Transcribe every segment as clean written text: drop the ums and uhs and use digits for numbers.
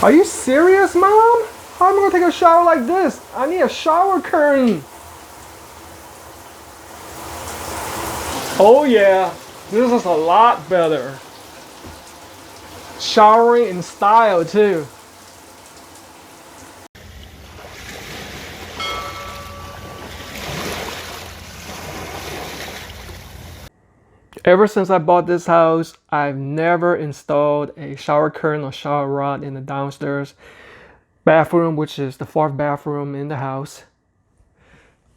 Are you serious, Mom? How am I gonna take a shower like this? I need a shower curtain. Oh yeah, this is a lot better. Showering in style too. Ever since I bought this house, I've never installed a shower curtain or shower rod in the downstairs bathroom, which is the fourth bathroom in the house.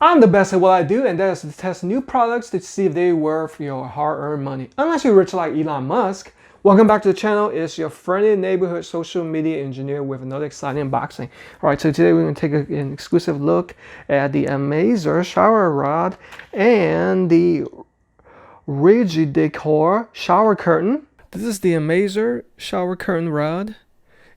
I'm the best at what I do, and that is to test new products to see if they're worth your hard-earned money. Unless you're rich like Elon Musk. Welcome back to the channel. It's your friendly neighborhood social media engineer with another exciting unboxing. All right, so today we're going to take an exclusive look at the Amazer shower rod and the Riyidecor shower curtain. This is the Amazer shower curtain rod.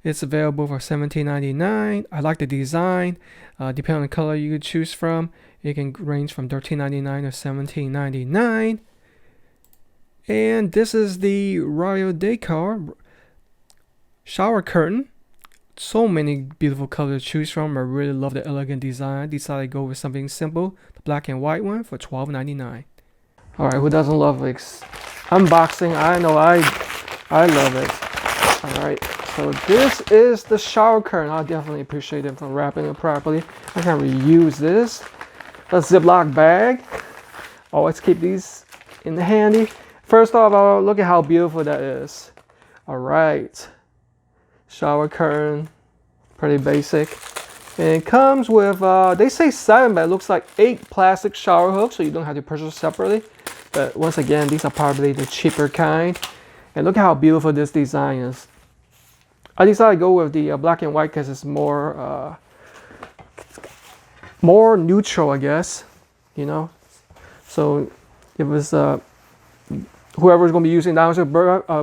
It's available for $17.99. I like the design. Depending on the color you could choose from, it can range from $13.99 to $17.99. And this is the Riyidecor shower curtain. So many beautiful colors to choose from. I really love the elegant design. Decided to go with something simple, the black and white one for $12.99. All right, who doesn't love unboxing? I know I love it. All right, so this is the shower curtain. I definitely appreciate it for wrapping it properly. I can reuse this. A Ziploc bag. Always keep these in the handy. First off, look at how beautiful that is. All right, shower curtain, pretty basic. And it comes with, they say 7, but it looks like 8 plastic shower hooks, so you don't have to purchase separately. But once again, these are probably the cheaper kind. And look how beautiful this design is. I decided to go with the black and white because it's more neutral, I guess. You know, so it was whoever's going to be using downstairs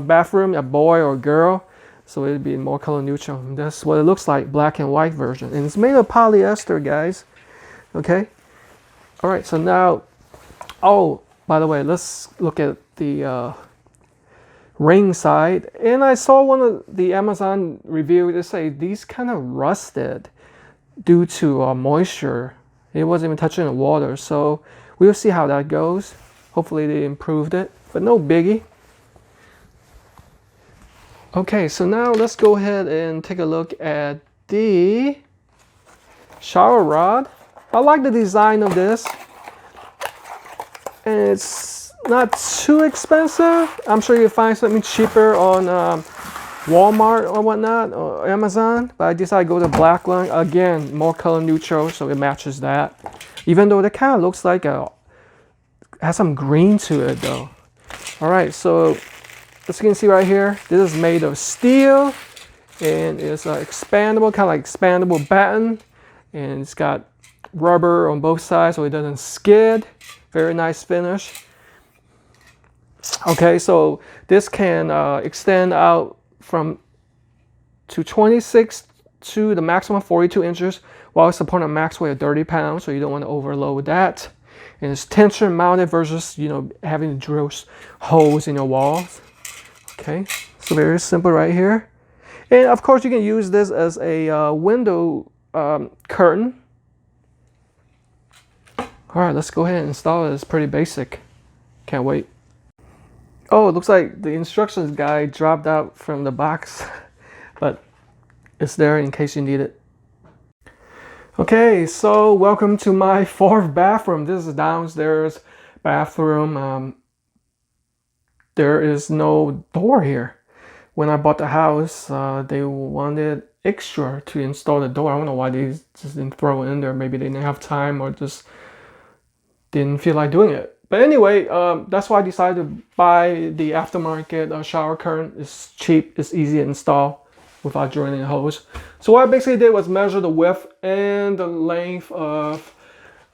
bathroom, a boy or a girl. So it'd be more color neutral. And that's what it looks like, black and white version. And it's made of polyester, guys. Okay. All right. So now, oh, by the way, let's look at the ring side. And I saw one of the Amazon review that say these kind of rusted due to moisture. It wasn't even touching the water. So we'll see how that goes. Hopefully they improved it, but no biggie. Okay, so now let's go ahead and take a look at the shower rod. I like the design of this. And it's not too expensive. I'm sure you'll find something cheaper on Walmart or whatnot, or Amazon. But I decided to go to the black one. Again, more color neutral, so it matches that. Even though it kind of looks like has some green to it though. All right, so as you can see right here, this is made of steel, and it's expandable, kind of like expandable batten, and it's got rubber on both sides so it doesn't skid. Very nice finish. Okay, so this can extend out to 26 to the maximum 42 inches while supporting a max weight of 30 pounds, so you don't want to overload that. And it's tension mounted versus, you know, having to drill holes in your walls. Okay, so very simple right here. And of course you can use this as a window curtain. All right, let's go ahead and install it. It's pretty basic. Can't wait. Oh, it looks like the instructions guide dropped out from the box, but it's there in case you need it. Okay, so welcome to my fourth bathroom. This is downstairs bathroom. There is no door here. When I bought the house, they wanted extra to install the door. I don't know why they just didn't throw it in there. Maybe they didn't have time or just didn't feel like doing it. But anyway, that's why I decided to buy the aftermarket shower curtain. It's cheap, it's easy to install without drilling a hose. So what I basically did was measure the width and the length of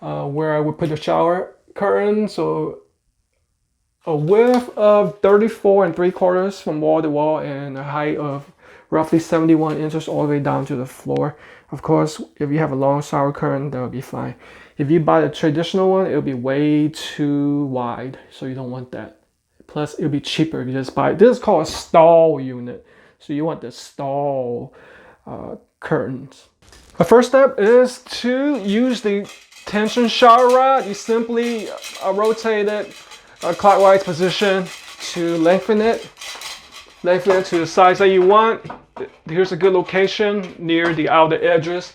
where I would put the shower curtain. So a width of 34 3/4 from wall to wall, and a height of roughly 71 inches all the way down to the floor. Of course, if you have a long shower curtain, that would be fine. If you buy the traditional one, it'll be way too wide, so you don't want that. Plus, it'll be cheaper if you just buy it. This is called a stall unit, so you want the stall curtains. The first step is to use the tension shower rod. You simply rotate it clockwise position to lengthen it to the size that you want. Here's a good location near the outer edges,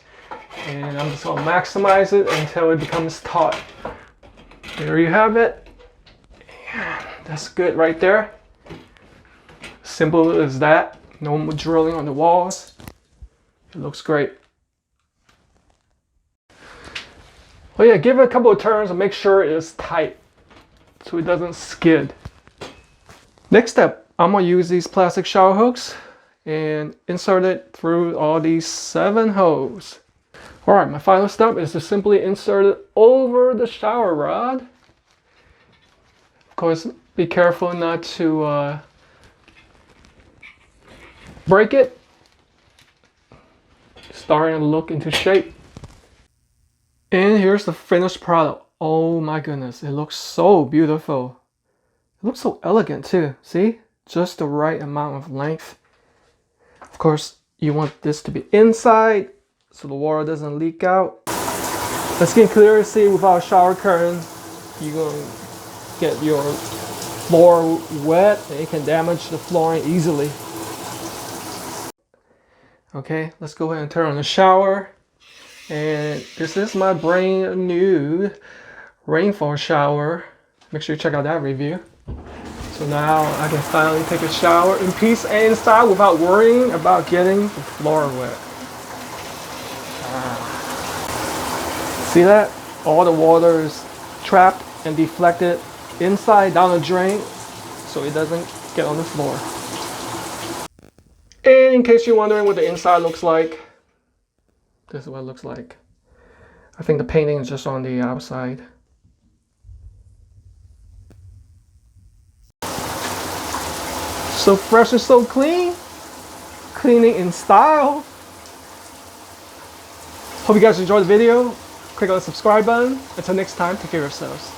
and I'm just going to maximize it until it becomes taut. There you have it. And that's good right there. Simple as that. No more drilling on the walls. It looks great. Oh yeah, give it a couple of turns and make sure it's tight so it doesn't skid. Next step, I'm gonna use these plastic shower hooks and insert it through all these 7 holes. All right, my final step is to simply insert it over the shower rod. Of course, be careful not to break it. Starting to look into shape. And here's the finished product. Oh my goodness, it looks so beautiful. It looks so elegant too, see? Just the right amount of length. Of course, you want this to be inside so the water doesn't leak out. As you can clearly see without a shower curtain, you're going to get your floor wet and it can damage the flooring easily. Okay, let's go ahead and turn on the shower. And this is my brand new rainfall shower. Make sure you check out that review. So now I can finally take a shower in peace and style without worrying about getting the floor wet. See that? All the water is trapped and deflected inside down the drain so it doesn't get on the floor. And in case you're wondering what the inside looks like, this is what it looks like. I think the painting is just on the outside. So fresh and so clean. Cleaning in style. Hope you guys enjoyed the video. Click on the subscribe button. Until next time, take care of yourselves.